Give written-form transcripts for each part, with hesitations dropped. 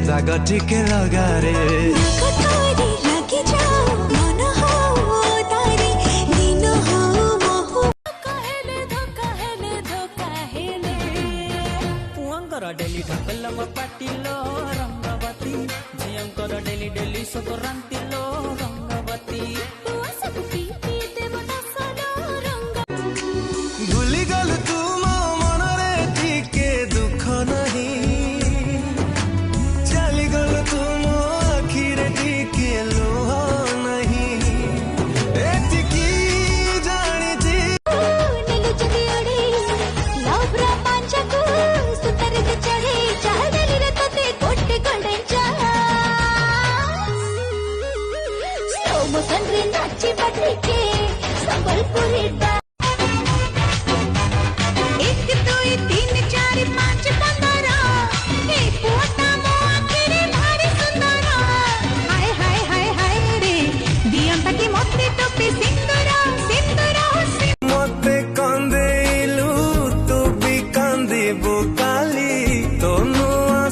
राग टिके लगारे डेली ढकलम पाटिलो रंगवती झियंकर डेली डेली संक्रांतिलो रंगवती भूली गल तुम मन रे टिके दुख नहीं चली गल तुम आखिर टिके लोह नहीं एतिकी जानी जी संबलपुरी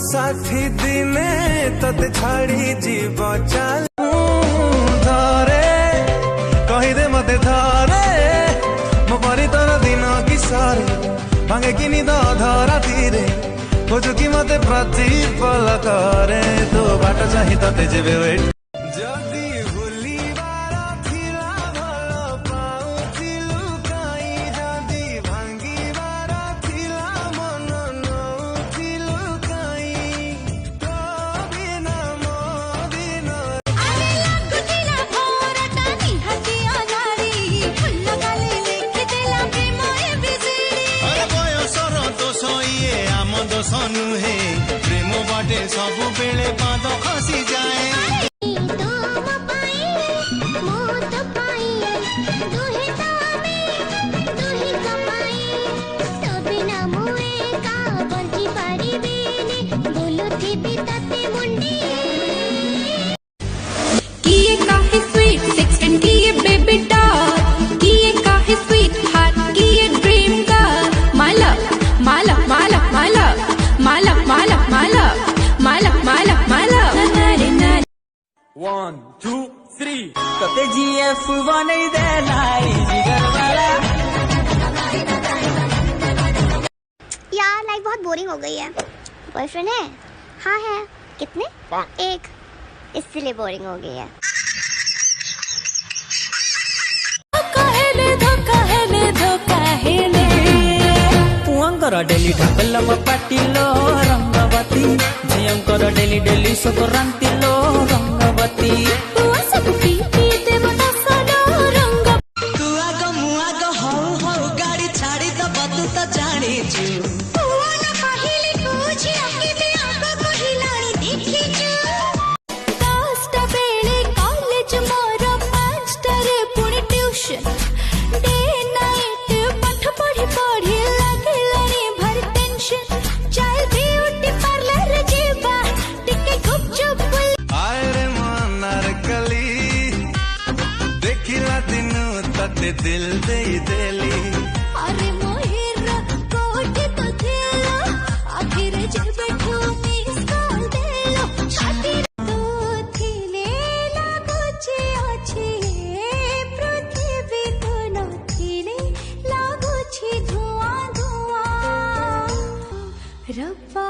साठी दिने तते छाड़ी जीव चल धरे कहीदे मते धरे मो परितन दिन कि सारे भांगे कि निद धरा धीरे खोजु कि मते प्रतिफल करे तो बाट चाही तते जेबे वेट जदी भूलिबार थिला भल पाउथिलु काई जदी भांगिबार थिला मन नउथिलु काई तो बिना मो बिना अरे लागुतिला भोरटा निहाती अनारी फुल्ल गाले लिखि देला प्रेम एबिसिडी अरे बयसर दोष इए आम दोष नुहे प्रेम बाटे सब बेले पाद खसी जाए One, two, three. तते GF बनै देलाई जिगर वाला। यार लाइफ बहुत बोरिंग हो गई है। बॉयफ्रेंड है? हाँ है। कितने? 1। इसलिए बोरिंग हो गई है। पुअंकर डेली ढकलम पाटिलो रंगवती झियंकर डेली डेली संक्रांतिलो रंगवती तू सब पी देव नसलो रंग तू आग मुआग हौ हौ गाड़ी छाड़ी त बतु त जानी छु पुआना पहिले तुझी आके भी आग कहिलाणी देखि छु 10 बेले कॉलेज मोर 5 रे पुणी ट्यूशन डे नाइट पाठ पढ़ी पढ़ी लागलाणी भर टेंशन चल ब्यूटी पार्लर जेबा टिके गुपचुप आए रे मनार कली देखिला दिनु तते दिल दे देली अरे मोहिर कोट तो थिला आखिर जब बैठो मिस कॉल देलो छाती तो थिले लागुची अछि पृथ्वी तो नथिले लागुची धुआं धुआं रब्बा